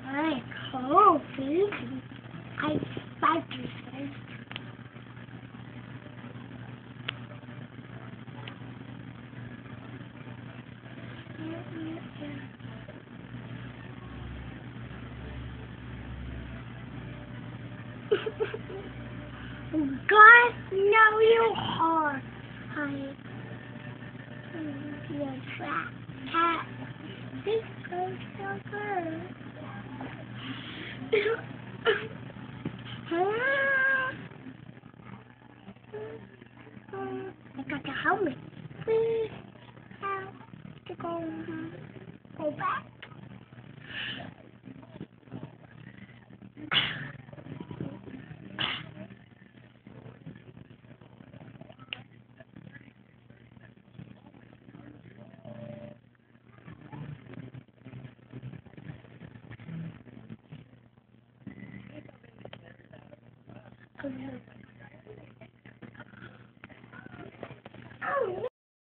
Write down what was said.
I cold, baby. I fight you, baby. God, no, you are. Hi. You're a fat cat. This goes so good. I got the helmet. We have to go back. Okay.